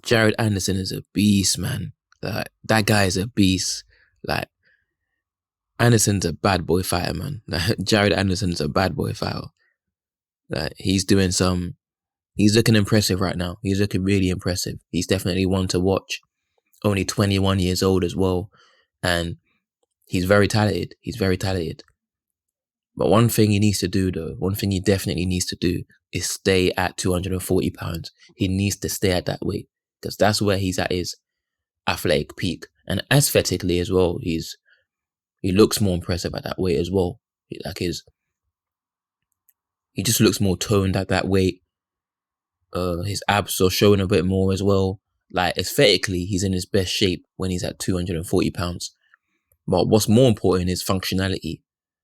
Jared Anderson is a beast, man. Like, that guy is a beast. Like, Anderson's a bad boy fighter, man. Like, Jared Anderson's a bad boy fighter. Like, he's looking impressive right now. He's looking really impressive. He's definitely one to watch. Only 21 years old as well. And he's very talented. He's very talented. But one thing he needs to do, though, one thing he definitely needs to do is stay at 240 pounds. He needs to stay at that weight because that's where he's at his athletic peak. And aesthetically as well, he looks more impressive at that weight as well. Like he just looks more toned at that weight. His abs are showing a bit more as well. Like, aesthetically, he's in his best shape when he's at 240 pounds. But what's more important is functionality.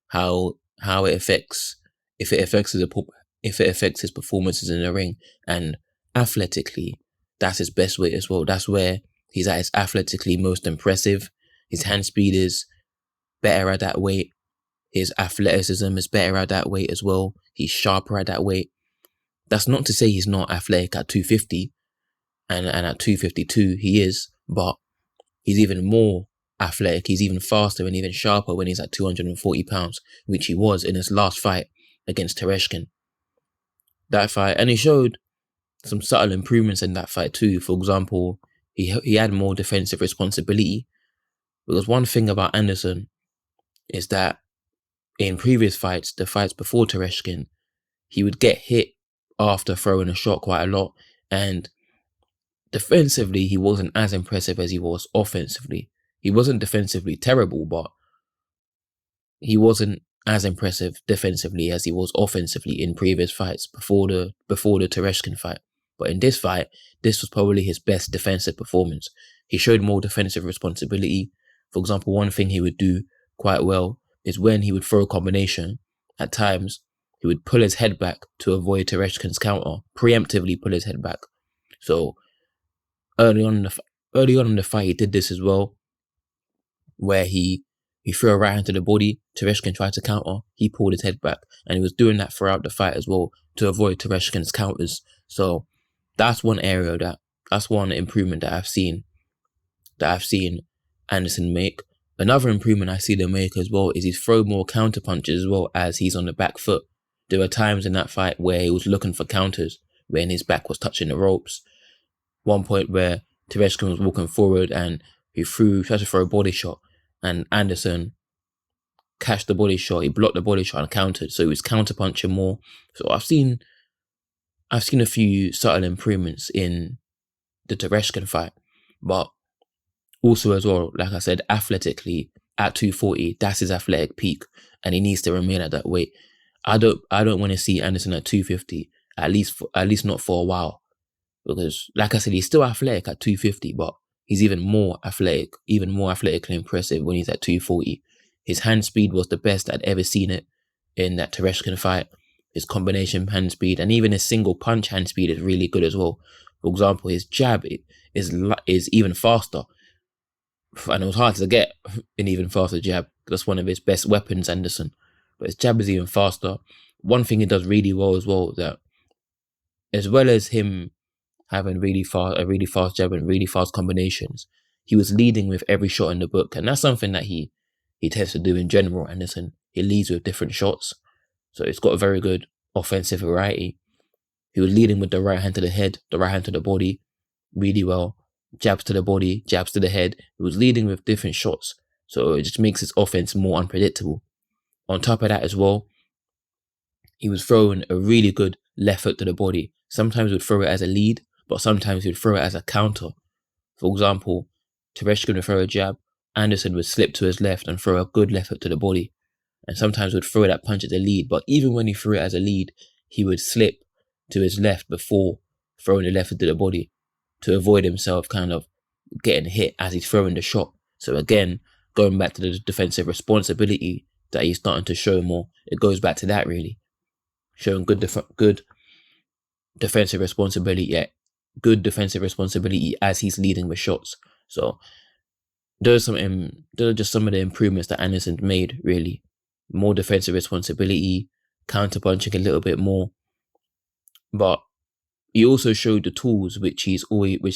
How it affects, if it affects his performances in the ring. And athletically, that's his best weight as well. That's where he's at his athletically most impressive. His hand speed is better at that weight. His athleticism is better at that weight as well. He's sharper at that weight. That's not to say he's not athletic at 250, and at 252 he is, but he's even more athletic. He's even faster and even sharper when he's at 240 pounds, which he was in his last fight against Tereshkin. That fight, and he showed some subtle improvements in that fight too. For example, he had more defensive responsibility, because one thing about Anderson is that in previous fights, the fights before Tereshkin, he would get hit after throwing a shot quite a lot, and defensively he wasn't as impressive as he was offensively. He wasn't defensively terrible, but he wasn't as impressive defensively as he was offensively in previous fights before the Tereshkin fight. But in this fight, this was probably his best defensive performance. He showed more defensive responsibility. For example, one thing he would do quite well is when he would throw a combination, at times he would pull his head back to avoid Tereshkin's counter, preemptively pull his head back. So early on in the fight, he did this as well, where he threw a right hand to the body. Tereshkin tried to counter. He pulled his head back, and he was doing that throughout the fight as well to avoid Tereshkin's counters. So that's one improvement that I've seen Anderson make. Another improvement I see them make as well is he's thrown more counter punches as well as he's on the back foot. There were times in that fight where he was looking for counters when his back was touching the ropes. One point where Tereshkin was walking forward and he tried to throw a body shot, and Anderson catched the body shot. He blocked the body shot and countered, so he was counter punching more. So I've seen a few subtle improvements in the Tereshkin fight, but also as well, like I said, athletically at 240, that's his athletic peak, and he needs to remain at that weight. I don't want to see Anderson at 250, at least not for a while, because like I said, he's still athletic at 250, but he's even more athletically impressive when he's at 240. His hand speed was the best I'd ever seen it in that Tereshkin fight. His combination hand speed and even his single punch hand speed is really good as well. For example, his jab is even faster, and it was hard to get an even faster jab. That's one of his best weapons, Anderson. But his jab is even faster. One thing he does really well as well, that as well as him having a really fast jab and really fast combinations, he was leading with every shot in the book, and that's something that he tends to do in general. Anderson, he leads with different shots, so it's got a very good offensive variety. He was leading with the right hand to the head, the right hand to the body, really well. Jabs to the body, jabs to the head. He was leading with different shots, so it just makes his offense more unpredictable. On top of that as well, he was throwing a really good left hook to the body. Sometimes he would throw it as a lead, but sometimes he would throw it as a counter. For example, Tereshkin would throw a jab, Anderson would slip to his left and throw a good left hook to the body. And sometimes would throw that punch as a lead, but even when he threw it as a lead, he would slip to his left before throwing the left hook to the body to avoid himself kind of getting hit as he's throwing the shot. So again, going back to the defensive responsibility that he's starting to show more, it goes back to that really. Showing good defensive responsibility, as he's leading with shots. So those are just some of the improvements that Anderson made, really. More defensive responsibility, counter punching a little bit more. But he also showed the tools which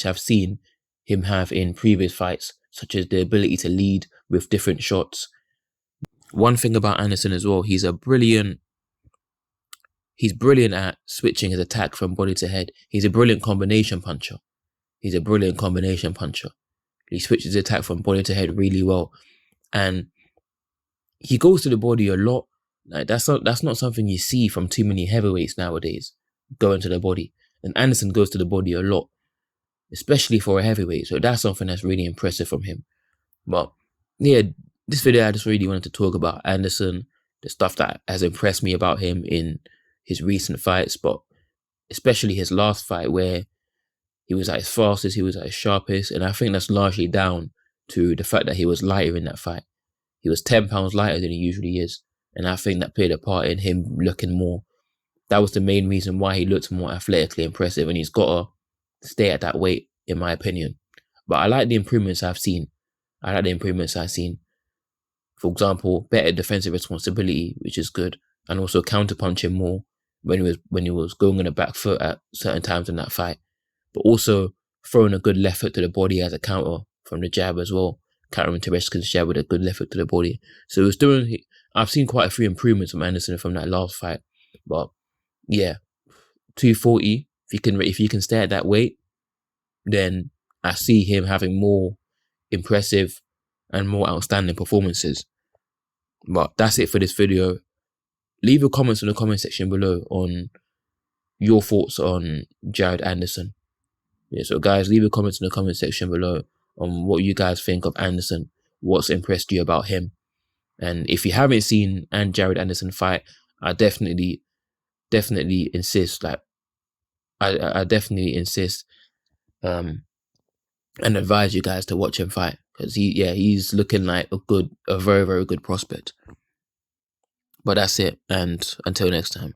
I've seen him have in previous fights, such as the ability to lead with different shots. One thing about Anderson as well, he's brilliant at switching his attack from body to head. He's a brilliant combination puncher. He switches his attack from body to head really well. And he goes to the body a lot. Like that's not something you see from too many heavyweights nowadays, going to the body. And Anderson goes to the body a lot, especially for a heavyweight. So that's something that's really impressive from him. But yeah, this video I just really wanted to talk about Anderson, the stuff that has impressed me about him in his recent fights, but especially his last fight where he was at his fastest, he was at his sharpest, and I think that's largely down to the fact that he was lighter in that fight. He was 10 pounds lighter than he usually is, and I think that played a part in him looking more. That was the main reason why he looked more athletically impressive, and he's got to stay at that weight, in my opinion. But I like the improvements I've seen. For example, better defensive responsibility, which is good, and also counter-punching more when he was going on the back foot at certain times in that fight. But also throwing a good left hook to the body as a counter from the jab as well, countering Tereshkin's jab with a good left hook to the body. So I've seen quite a few improvements from Anderson from that last fight. But yeah, 240, if you can stay at that weight, then I see him having more impressive and more outstanding performances. But that's it for this video. Leave your comments in the comment section below on your thoughts on Jared Anderson. Yeah, so guys, leave your comments in the comment section below on what you guys think of Anderson, what's impressed you about him. And if you haven't seen Jared Anderson fight, I definitely insist, I definitely insist and advise you guys to watch him fight, because he's looking like a very, very good prospect. But that's it, and until next time.